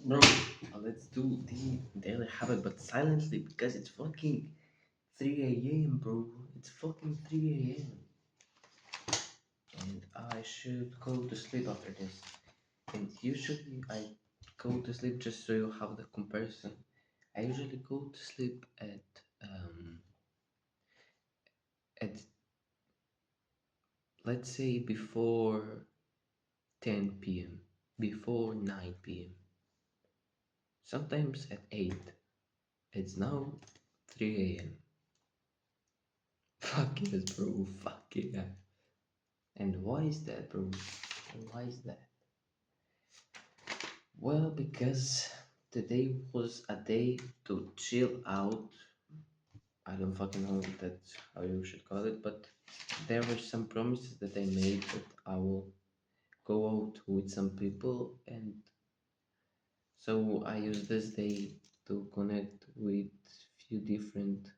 Bro, let's do the daily habit, but silently because it's fucking 3 a.m., bro. It's fucking 3 a.m. And I should go to sleep after this. And usually I go to sleep just so you have the comparison. I usually go to sleep at let's say before 10 p.m. before 9 p.m. Sometimes at 8. It's now 3 a.m. Fuck yes, bro. Fuck yeah. And why is that, bro? Why is that? Well, because today was a day to chill out. I don't fucking know if that's how you should call it, but there were some promises that I made that I will go out with some people, and so I use this day to connect with few different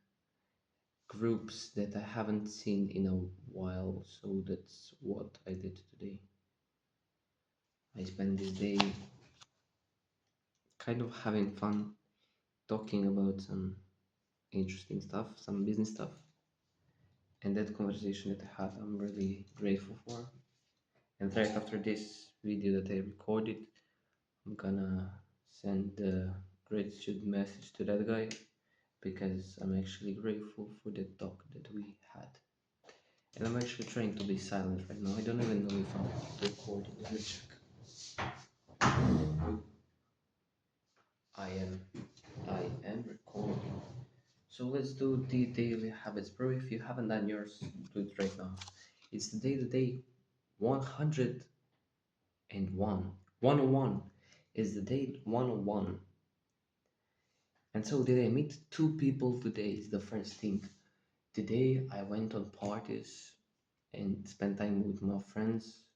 groups that I haven't seen in a while. So that's what I did today. I spent this day kind of having fun talking about some interesting stuff, some business stuff, and that conversation that I had, I'm really grateful for. And right after this video that I recorded, I'm gonna send the gratitude message to that guy because I'm actually grateful for the talk that we had. And I'm actually trying to be silent right now. I don't even know if I'm recording. Let me check. I am. I am recording. So let's do the daily habits, bro. If you haven't done yours, do it right now. It's the day 101. 101 is the day 101. And so did I meet two people today is the first thing. Today I went on parties and spent time with my friends.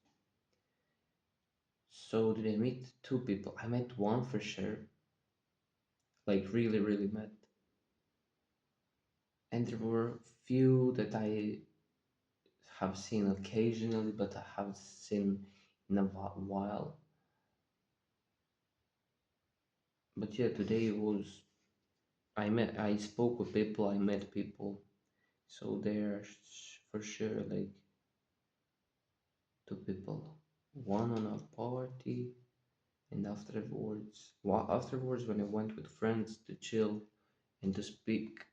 So did I meet two people? I met one for sure. Like really, really met. And there were few that I have seen occasionally, but I have seen in a while. But yeah, today was I spoke with people, I met people, so there are for sure like two people, one on a party, and afterwards when I went with friends to chill and to speak,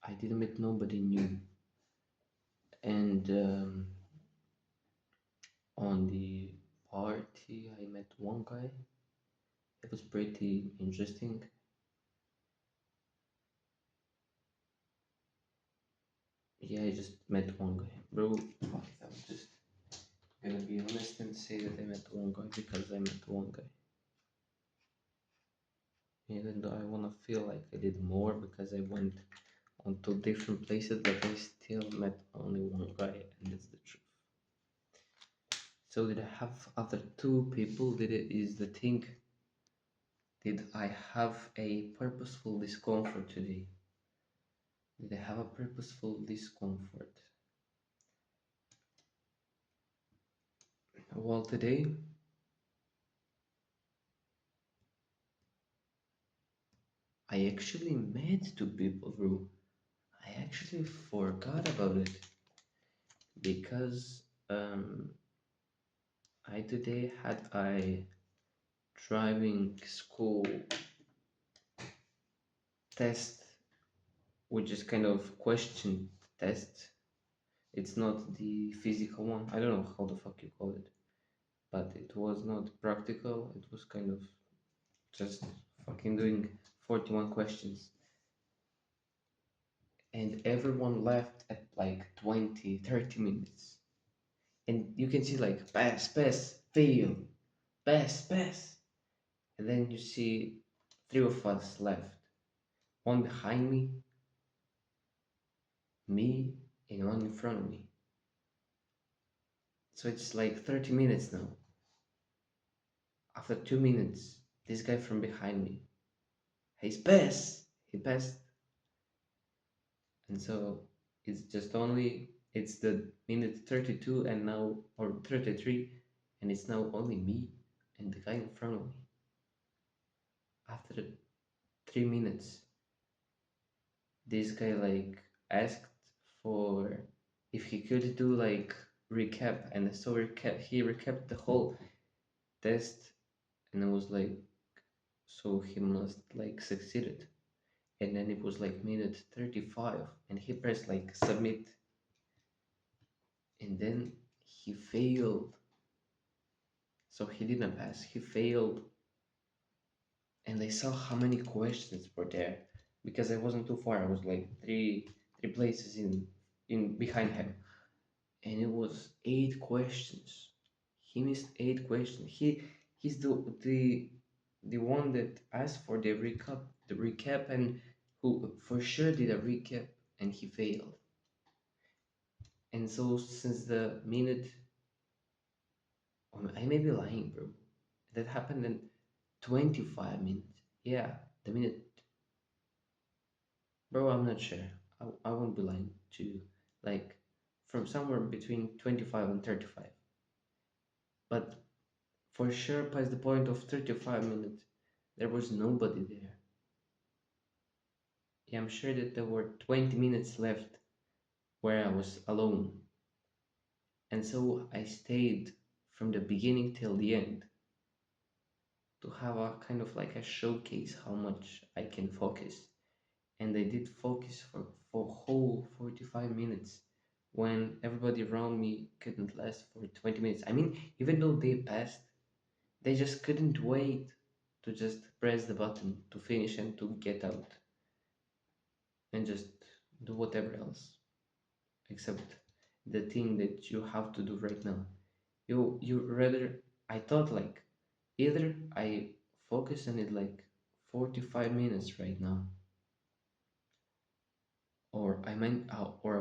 I didn't meet nobody new, and on the party I met one guy. It was pretty interesting. Yeah, I just met one guy. Bro, fuck it, I'm just gonna be honest and say that I met one guy because I met one guy. Even though I wanna feel like I did more because I went on two different places, but I still met only one guy, and that's the truth. So did I have other two people? Did it is the thing? Did I have a purposeful discomfort today? Did I have a purposeful discomfort? Well, today I actually met two people, bro. I actually forgot about it because I today had a driving school test, which is kind of question test. It's not the physical one. I don't know how the fuck you call it, but it was not practical. It was kind of just fucking doing 41 questions. And everyone left at like 20, 30 minutes. And you can see like pass, pass, fail, pass, pass. And then you see three of us left. One behind me, and one in front of me. So it's like 30 minutes now. After 2 minutes, this guy from behind me, he's passed. He passed. And so it's the minute 32 and now, or 33, and it's now only me and the guy in front of me. after 3 minutes, this guy like asked for if he could do like recap, and so he recapped the whole test, and I was like, so he must like succeeded. And then it was like minute 35, and he pressed like submit, and then he failed. So he didn't pass, he failed. And I saw how many questions were there because I wasn't too far. I was like three places in behind him, and it was 8 questions. He missed 8 questions. He's the one that asked for the recap, and who for sure did a recap, and he failed. And so since the minute, I may be lying, bro. That happened in 25 minutes. Yeah, the minute, bro. I'm not sure. I won't be lying to you. Like from somewhere between 25 and 35. But for sure, past the point of 35 minutes, there was nobody there. Yeah, I'm sure that there were 20 minutes left where I was alone. And so I stayed from the beginning till the end to have a kind of like a showcase how much I can focus. And I did focus for whole 45 minutes when everybody around me couldn't last for 20 minutes. I mean, even though they passed, they just couldn't wait to just press the button to finish and to get out and just do whatever else except the thing that you have to do right now. You rather, I thought like either I focus on it like 45 minutes right now, or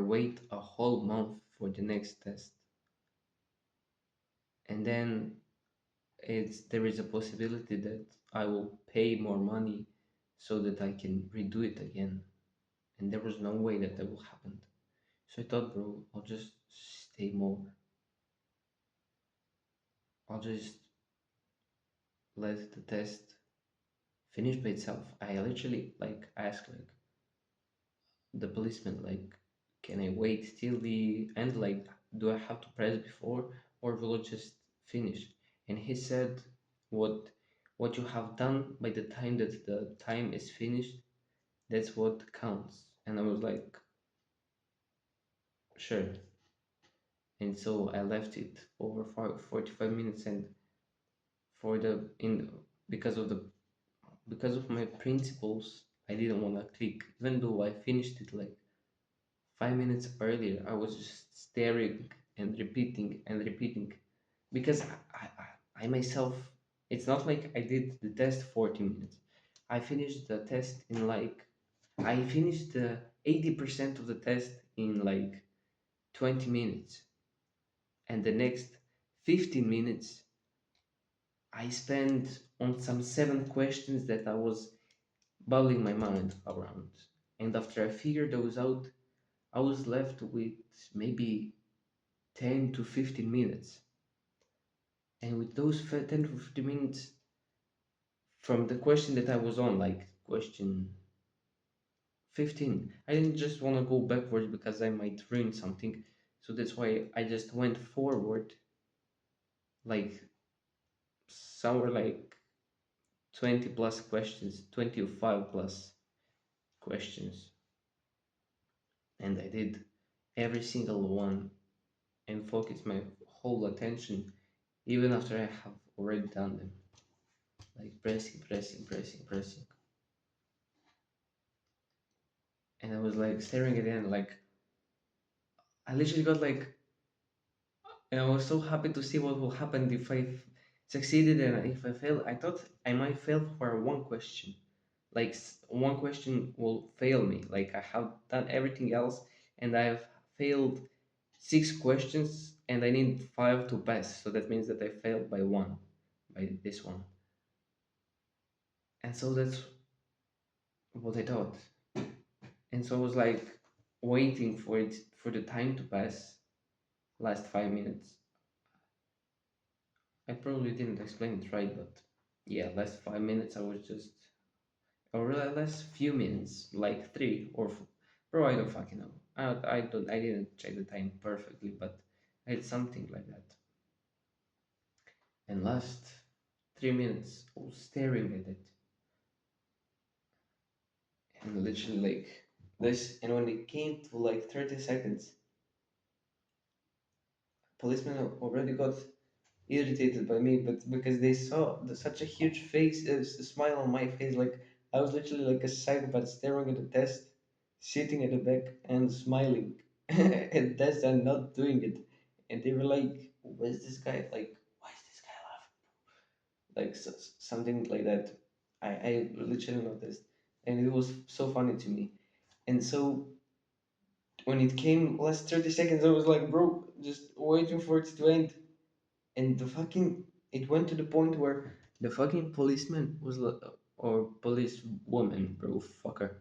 wait a whole month for the next test, and then there is a possibility that I will pay more money so that I can redo it again, and there was no way that will happen. So I thought, bro, I'll just stay more. I'll just let the test finish by itself. I literally like asked like the policeman like, can I wait till the end? Like, do I have to press before, or will it just finish? And he said, what what you have done by the time that the time is finished, that's what counts. And I was like, sure. And so I left it over 45 minutes, and for the in because of my principles, I didn't want to click, even though I finished it like 5 minutes earlier. I was just staring and repeating because I myself, it's not like I did the test 40 minutes. I finished the test in like, I finished the 80% of the test in like 20 minutes, and the next 15 minutes I spent on some 7 questions that I was bubbling my mind around. And after I figured those out, I was left with maybe 10 to 15 minutes. And with those 10 to 15 minutes from the question that I was on, like question 15, I didn't just want to go backwards because I might ruin something. So that's why I just went forward, like somewhere like 20 plus questions, 25 plus questions. And I did every single one and focused my whole attention even after I have already done them. Like pressing. And I was like staring at the end, like I literally got like, and I was so happy to see what will happen if I succeeded, and if I failed. I thought I might fail for one question. Like one question will fail me. Like I have done everything else and I've failed 6 questions and I need 5 to pass. So that means that I failed by one, by this one. And so that's what I thought. And so I was like waiting for it, for the time to pass, last 5 minutes. I probably didn't explain it right, but yeah, last 5 minutes I was just or less few minutes, like 3 or bro, I don't fucking know. I didn't check the time perfectly, but it's something like that. And last 3 minutes, I was staring at it, and literally like this. And when it came to like 30 seconds, policemen already got irritated by me, but because they saw such a huge face, a smile on my face, like I was literally like a psychopath staring at the test, sitting at the back and smiling at test and not doing it, and they were like, "Where's this guy? Like, why is this guy laughing?" Like something like that. I literally noticed, and it was so funny to me. And so when it came last 30 seconds, I was like, "Bro, just waiting for it to end." And the fucking it went to the point where the fucking policeman was or police woman, bro, fucker.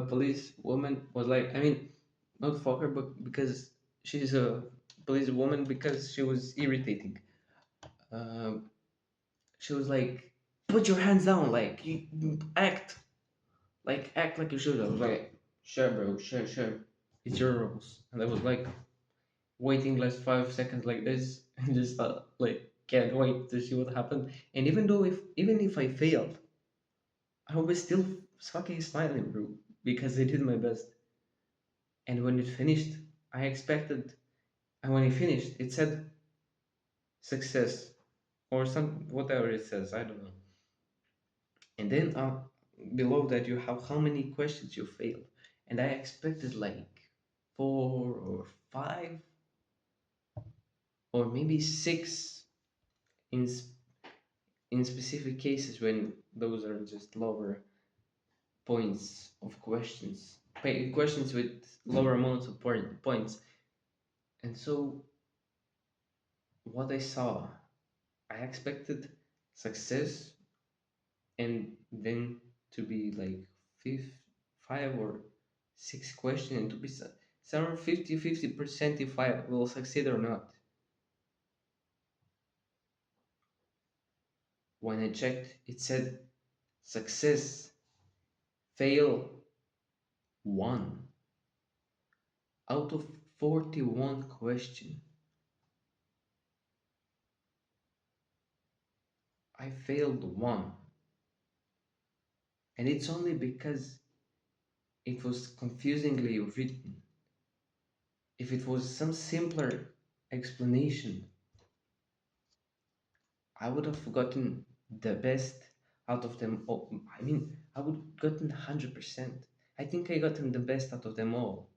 Police woman was like, I mean, not fucker, but because she's a police woman, because she was irritating. Um, she was like, put your hands down, like you act like you should. I was like, sure, bro, sure, it's your rules. And I was like, waiting last 5 seconds like this and just like can't wait to see what happened. And even if I failed, I was still fucking smiling, bro, because I did my best. And when it finished, I expected, and when it finished, it said success or some whatever it says. I don't know. And then below that you have how many questions you failed, and I expected like 4 or 5 or maybe 6 in in specific cases when those are just lower points of questions, questions with lower amounts of points. And so what I saw, I expected success and then to be like fifth, 5 or 6 questions and to be somewhere 50% if I will succeed or not. When I checked, it said success, fail 1 out of 41 questions. I failed 1, and it's only because it was confusingly written. If it was some simpler explanation, I would have gotten the best out of them all. I mean, I would have gotten 100%. I think I gotten the best out of them all,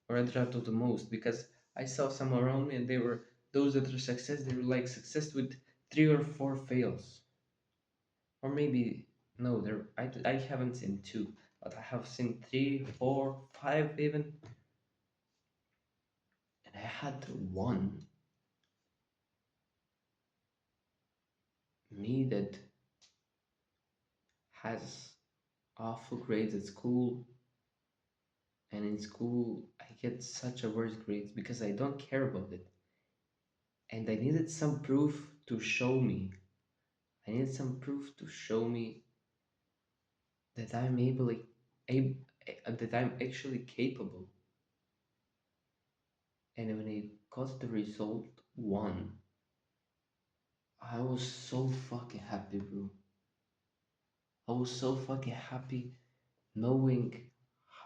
or rather out of the most, because I saw some around me and they were those that were success. They were like success with 3 or 4 fails, or maybe no. I haven't seen 2, but I have seen 3, 4, 5 even, and I had 1. Me that has awful grades at school, and in school I get such a worse grades because I don't care about it. And I needed some proof to show me. I needed some proof to show me that I'm that I'm actually capable. And when I got the result 1, I was so fucking happy, bro. I was so fucking happy knowing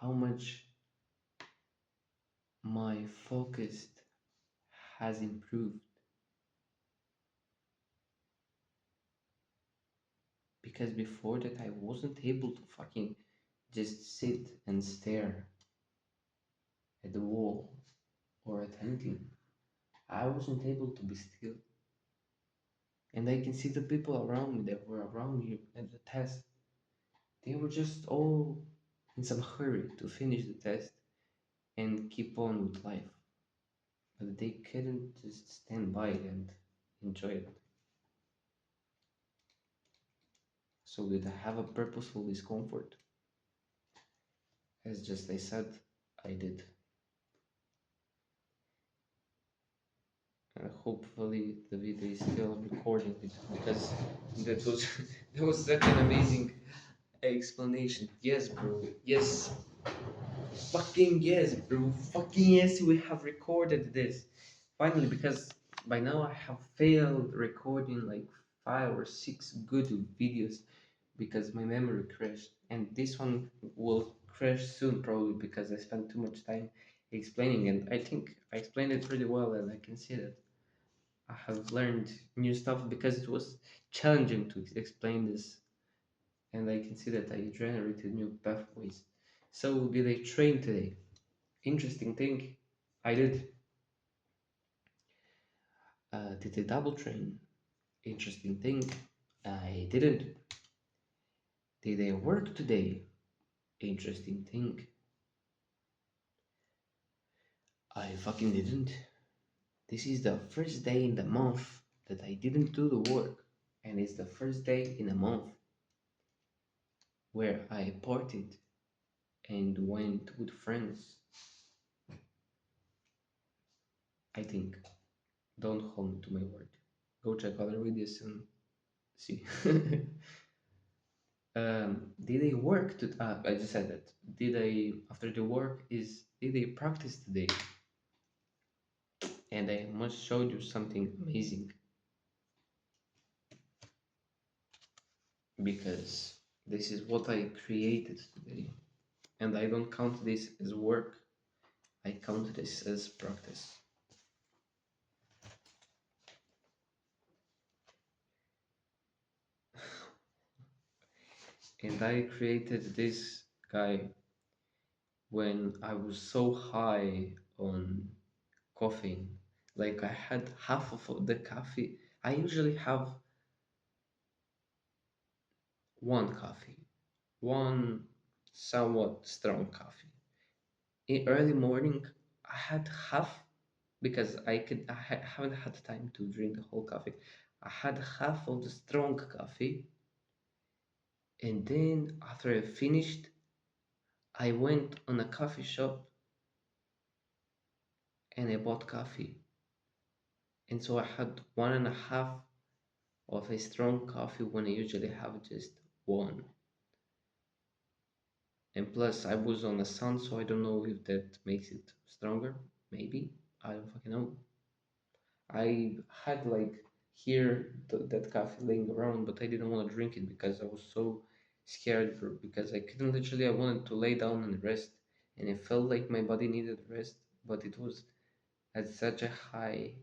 how much my focus has improved, because before that I wasn't able to fucking just sit and stare at the wall or at anything. I wasn't able to be still. And I can see the people around me that were around me at the test. They were just all in some hurry to finish the test and keep on with life. But they couldn't just stand by and enjoy it. So did I have a purposeful discomfort? As just I said, I did. Hopefully the video is still recording it, because that was That was such an amazing explanation. Yes, bro. Yes. Fucking yes, bro. Fucking yes, we have recorded this. Finally, because by now I have failed recording like 5 or 6 good videos because my memory crashed. And this one will crash soon probably because I spent too much time explaining, and I think I explained it pretty well, and I can see that I have learned new stuff because it was challenging to explain this, and I can see that I generated new pathways. So did I train today? Interesting thing, I did. Did I double train? Interesting thing, I didn't. Did I work today? Interesting thing, I fucking didn't. This is the first day in the month that I didn't do the work, and it's the first day in a month where I partied and went with friends. I think. Don't hold me to my word. Go check other videos and see. Did I work to? I just said that. Did I after the work is did I practice today? And I must show you something amazing because this is what I created today, and I don't count this as work. I count this as practice. And I created this guy when I was so high on caffeine. Like I had half of the coffee. I usually have one coffee, one somewhat strong coffee. In early morning, I had half because haven't had time to drink the whole coffee. I had half of the strong coffee, and then after I finished, I went on a coffee shop and I bought coffee. And so I had one and a half of a strong coffee when I usually have just one. And plus, I was on the sun, so I don't know if that makes it stronger. Maybe. I don't fucking know. I had like here that coffee laying around, but I didn't want to drink it because I was so scared because I couldn't literally, I wanted to lay down and rest. And it felt like my body needed rest, but it was at such a high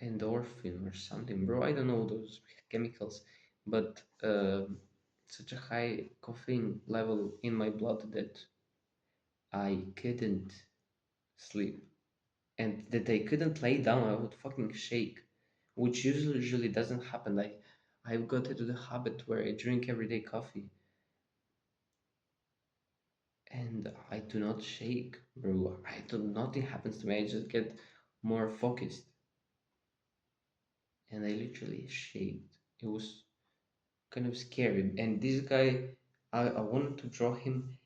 endorphin or something, bro. I don't know those chemicals, but such a high caffeine level in my blood that I couldn't sleep, and that I couldn't lay down. I would fucking shake, which usually doesn't happen. I've got into the habit where I drink everyday coffee, and I do not shake, bro. I do nothing happens to me. I just get more focused, and I literally shaked. It was kind of scary. And this guy, I wanted to draw him,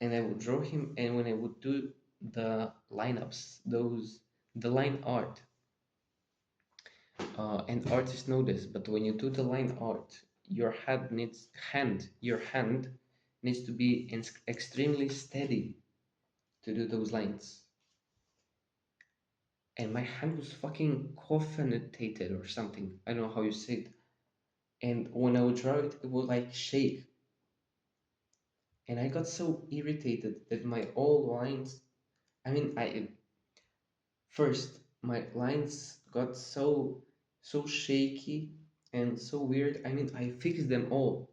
and I would draw him, and when I would do the lineups, the line art, and artists know this, but when you do the line art, your hand needs to be extremely steady to do those lines. And my hand was fucking coffinated or something. I don't know how you say it. And when I would draw it, it would like shake. And I got so irritated that my all lines, I mean, I first my lines got so shaky and so weird. I mean, I fixed them all,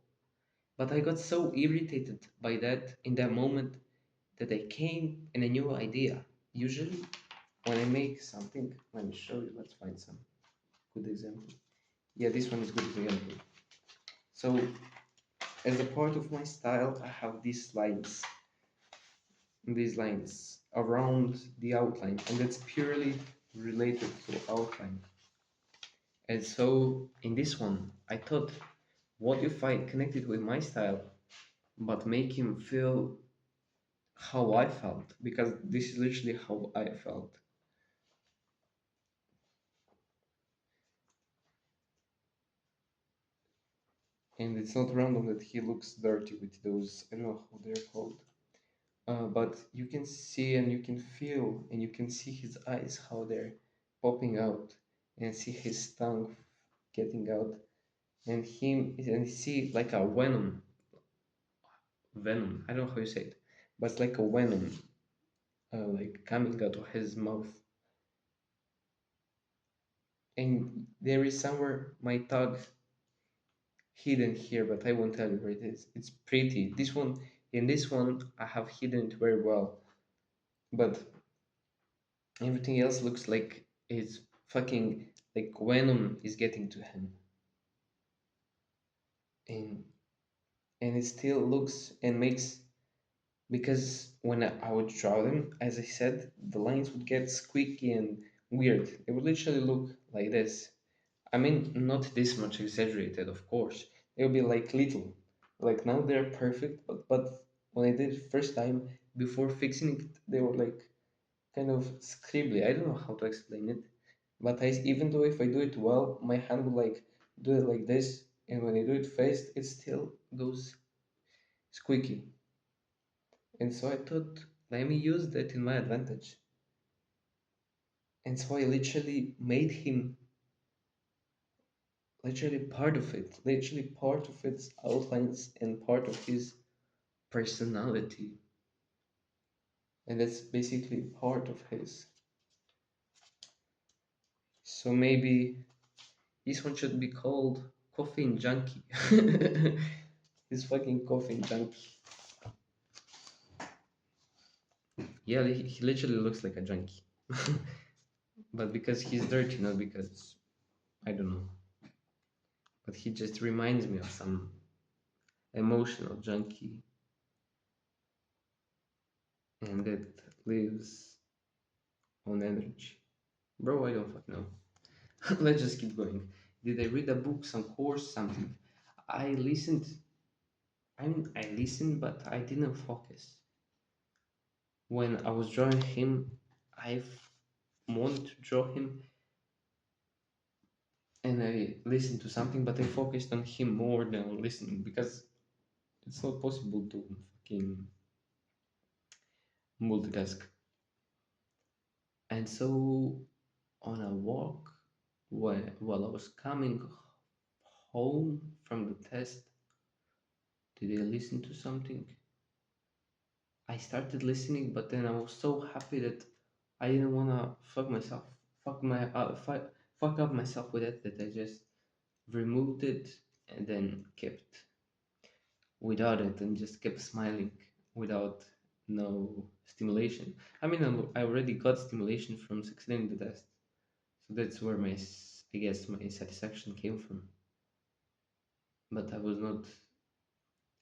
but I got so irritated by that in that moment that I came in a new idea. Usually, when I make something, let me show you. Let's find some good example. Yeah, this one is good example. So, as a part of my style, I have these lines around the outline, and that's purely related to outline. And so in this one, I thought, what if I connect it with my style, but make him feel how I felt? Because this is literally how I felt. And it's not random that he looks dirty with those, I don't know how they're called. But you can see and you can feel and you can see his eyes how they're popping out, and see his tongue getting out, and him and see like a venom. I don't know how you say it, but it's like a venom, like coming out of his mouth. And there is somewhere my tag hidden here, but I won't tell you where it is. It's pretty. This one, in this one, I have hidden it very well, but everything else looks like it's fucking like venom is getting to him, and it still looks and makes, because when I would draw them, as I said, the lines would get squeaky and weird. It would literally look like this. I mean, not this much exaggerated, of course. They would be like little. Like now they're perfect, but when I did it first time, before fixing it, they were like kind of scribbly. I don't know how to explain it. But even though if I do it well, my hand will like do it like this, and when I do it fast, it still goes squeaky. And so I thought, let me use that in my advantage. And so I literally made him literally part of it, literally part of its outlines and part of his personality. And that's basically part of his. So maybe this one should be called Coffin Junkie. He's fucking Coffin Junkie. Yeah, he literally looks like a junkie. But because he's dirty, not because I don't know. But he just reminds me of some emotional junkie, and that lives on energy. Bro, I don't fucking know. Let's just keep going. Did I read a book, some course, something? I listened. I listened, but I didn't focus. When I was drawing him, I wanted to draw him, and I listened to something, but I focused on him more than on listening, because it's not possible to fucking multitask. And so, on a walk, while I was coming home from the test, did I listen to something? I started listening, but then I was so happy that I didn't wanna fuck myself, fuck up myself with it, that I just removed it and then kept without it and just kept smiling without no stimulation. I mean, I already got stimulation from succeeding the test, so that's where I guess my satisfaction came from. But I was not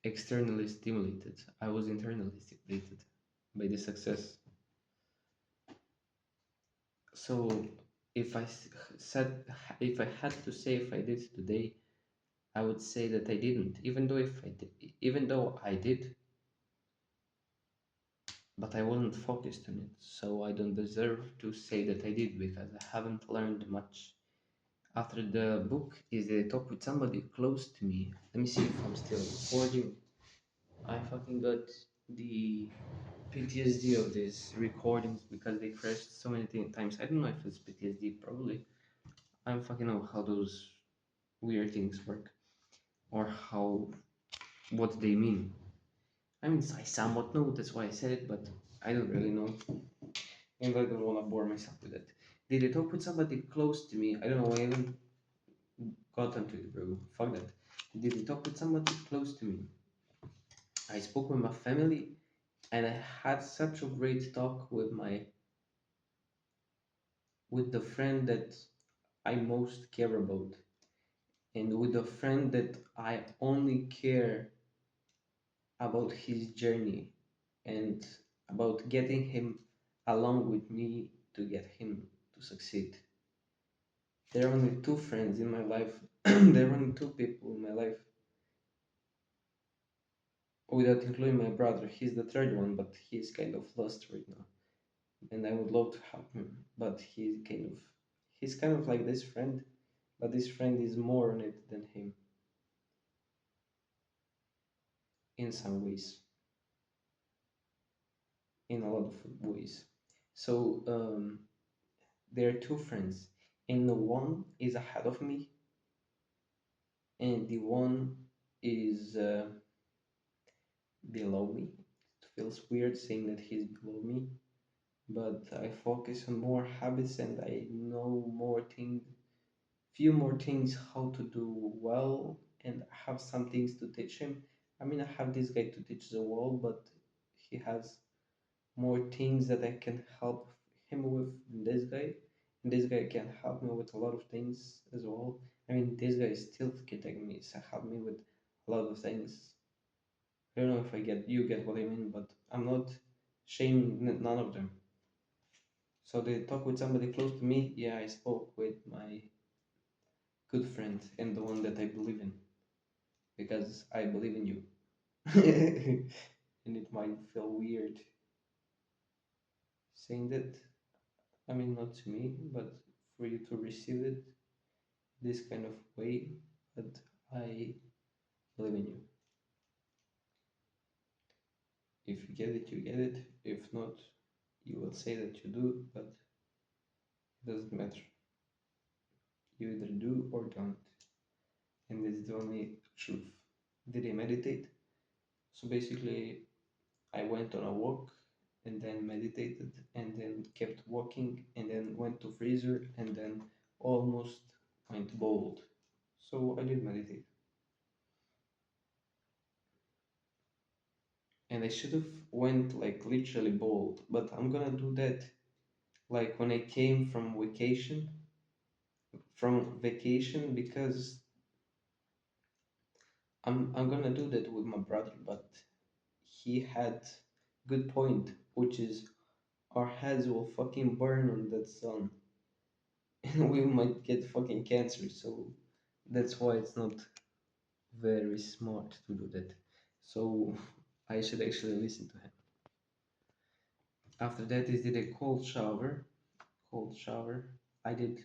externally stimulated. I was internally stimulated by the success. So if said, if I had to say if I did today, I would say that I didn't. Even though I did, but I wasn't focused on it. So I don't deserve to say that I did, because I haven't learned much. After the book, is the talk with somebody close to me. Let me see if I'm still recording. I fucking got the PTSD of these recordings because they crashed so many times. I don't know if it's PTSD, probably. I don't fucking know how those weird things work, or what they mean. I mean, I somewhat know, that's why I said it, but I don't really know, and I don't want to bore myself with it. Did I talk with somebody close to me? I don't know. I even got onto it, bro. Fuck that. Did I talk with somebody close to me? I spoke with my family, and I had such a great talk with the friend that I most care about, and with the friend that I only care about his journey, and about getting him along with me to get him to succeed. There are only two friends in my life. There are only two people in my life, without including my brother. He's the third one, but he's kind of lost right now. And I would love to help him, but he's kind of like this friend, but this friend is more on it than him. in some ways, in a lot of ways. So there are two friends, and the one is ahead of me, and the one is below me. It feels weird saying that he's below me, but I focus on more habits and I know more things, few more things how to do well, and I have some things to teach him. I mean, I have this guy to teach the world, but he has more things that I can help him with than this guy. And this guy can help me with a lot of things as well. I mean, this guy still can me, so help me with a lot of things. I don't know if I get you get what I mean, but I'm not shaming none of them. So they talk with somebody close to me. Yeah, I spoke with my good friend and the one that I believe in because I believe in you. And it might feel weird saying that. I mean, not to me, but for you to receive it this kind of way. But I believe in you. If you get it, you get it. If not, you will say that you do, but it doesn't matter. You either do or don't. And this is the only truth. Did I meditate? So basically, I went on a walk and then meditated and then kept walking and then went to freezer and then almost went bold. So I did meditate. And I should have went like literally bold, but I'm gonna do that like when I came from vacation because I'm gonna do that with my brother, but he had good point, which is our heads will fucking burn on that sun and we might get fucking cancer. So that's why it's not very smart to do that. So I should actually listen to him. After that, is did a cold shower. Cold shower. I did